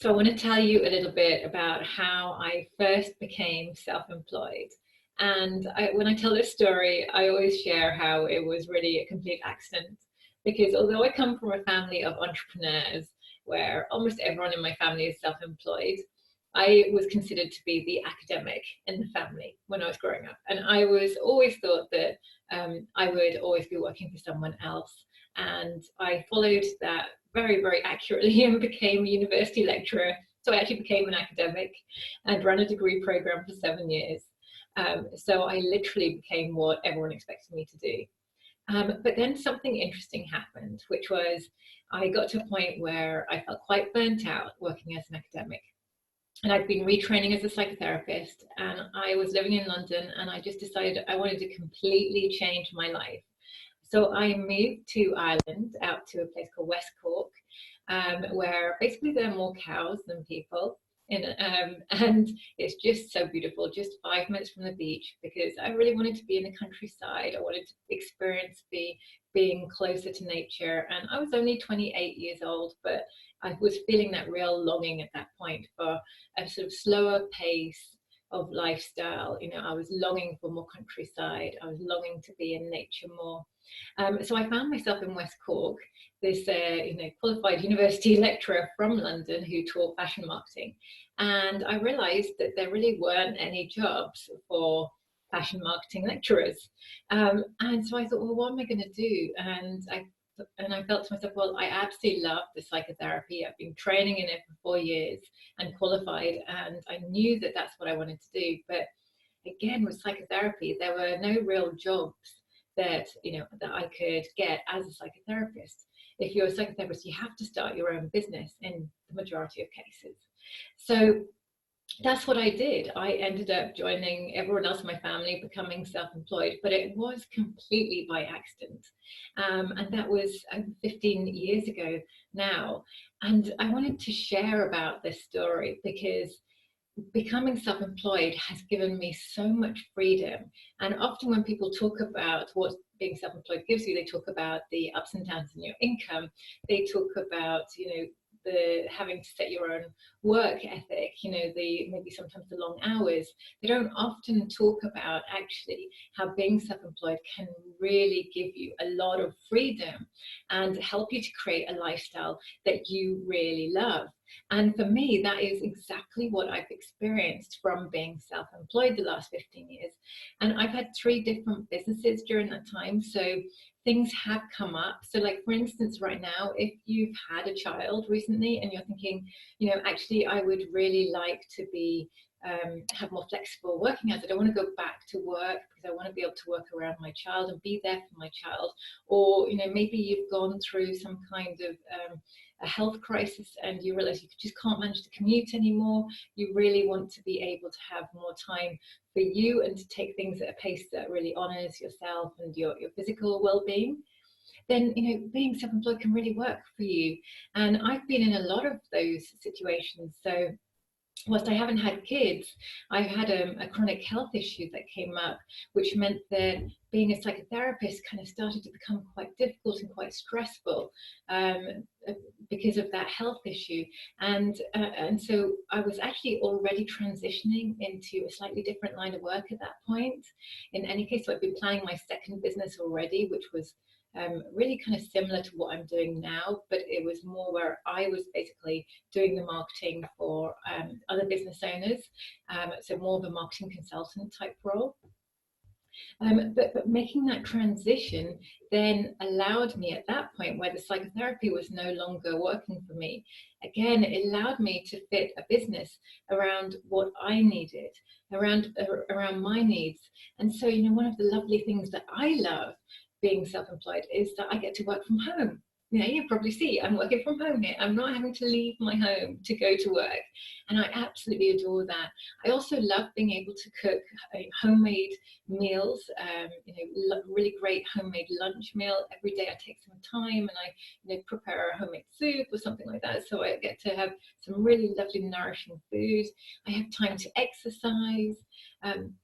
So I want to tell you a little bit about how I first became self-employed. And when I tell this story, I always share how it was really a complete accident. Because although I come from a family of entrepreneurs where almost everyone in my family is self-employed, I was considered to be the academic in the family when I was growing up. And I was always thought that I would always be working for someone else. And I followed that very, very accurately and became a university lecturer. So I actually became an academic and ran a degree program for 7 years. So I literally became what everyone expected me to do. But then something interesting happened, which was I got to a point where I felt quite burnt out working as an academic. And I'd been retraining as a psychotherapist, and I was living in London, and I just decided I wanted to completely change my life. So I moved to Ireland, out to a place called West Cork, where basically there are more cows than people. And it's just so beautiful, just 5 minutes from the beach, because I really wanted to be in the countryside. I wanted to experience being closer to nature. And I was only 28 years old, but I was feeling that real longing at that point for a sort of slower pace of lifestyle. I was longing for more countryside. I was longing to be in nature more. So I found myself in West Cork, this qualified university lecturer from London who taught fashion marketing, and I realised that there really weren't any jobs for fashion marketing lecturers. And so I thought, well, what am I going to do? And I felt to myself, well, I absolutely love the psychotherapy. I've been training in it for 4 years and qualified, and I knew that that's what I wanted to do. But again, with psychotherapy, there were no real jobs that I could get as a psychotherapist. If you're a psychotherapist, you have to start your own business in the majority of cases. So that's what I did. I ended up joining everyone else in my family, becoming self-employed, but it was completely by accident. And that was 15 years ago now. And I wanted to share about this story because becoming self-employed has given me so much freedom. And often when people talk about what being self-employed gives you, they talk about the ups and downs in your income. They talk about, the having to set your own work ethic, the maybe sometimes the long hours. They don't often talk about actually how being self-employed can really give you a lot of freedom and help you to create a lifestyle that you really love. And for me, that is exactly what I've experienced from being self-employed the last 15 years. And I've had 3 different businesses during that time. So things have come up. So like, for instance, right now, if you've had a child recently and you're thinking, actually, I would really like to be have more flexible working hours. I don't want to go back to work because I want to be able to work around my child and be there for my child. Or, maybe you've gone through some kind of a health crisis and you realize you just can't manage to commute anymore. You really want to be able to have more time for you and to take things at a pace that really honors yourself and your physical well-being. Then being self-employed can really work for you. And I've been in a lot of those situations. So whilst I haven't had kids, I've had a chronic health issue that came up, which meant that being a psychotherapist kind of started to become quite difficult and quite stressful because of that health issue. And so I was actually already transitioning into a slightly different line of work at that point. In any case, so I've been planning my second business already, which was really kind of similar to what I'm doing now, but it was more where I was basically doing the marketing for other business owners, so more of a marketing consultant type role. But making that transition then allowed me at that point where the psychotherapy was no longer working for me. Again, it allowed me to fit a business around what I needed, around my needs. And so, one of the lovely things that I love being self-employed is that I get to work from home. You probably see I'm working from home here. I'm not having to leave my home to go to work. And I absolutely adore that. I also love being able to cook homemade meals, really great homemade lunch meal. Every day I take some time and I prepare a homemade soup or something like that. So I get to have some really lovely nourishing food. I have time to exercise.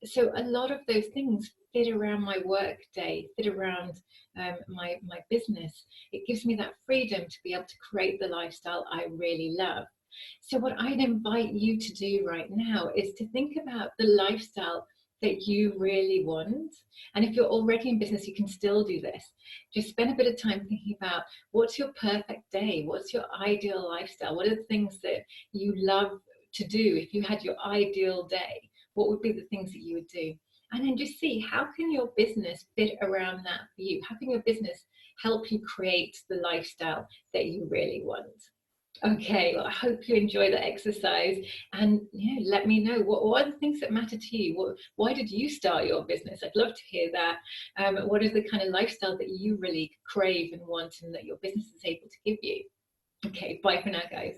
So a lot of those things fit around my work day, fit around my business. It gives me that freedom to be able to create the lifestyle I really love. So what I'd invite you to do right now is to think about the lifestyle that you really want. And if you're already in business, you can still do this. Just spend a bit of time thinking about what's your perfect day? What's your ideal lifestyle? What are the things that you love to do? If you had your ideal day, what would be the things that you would do? And then just see, how can your business fit around that for you? How can your business help you create the lifestyle that you really want? Okay, well, I hope you enjoy the exercise, and let me know what are the things that matter to you. Why did you start your business? I'd love to hear that. What is the kind of lifestyle that you really crave and want, and that your business is able to give you? Okay, bye for now, guys.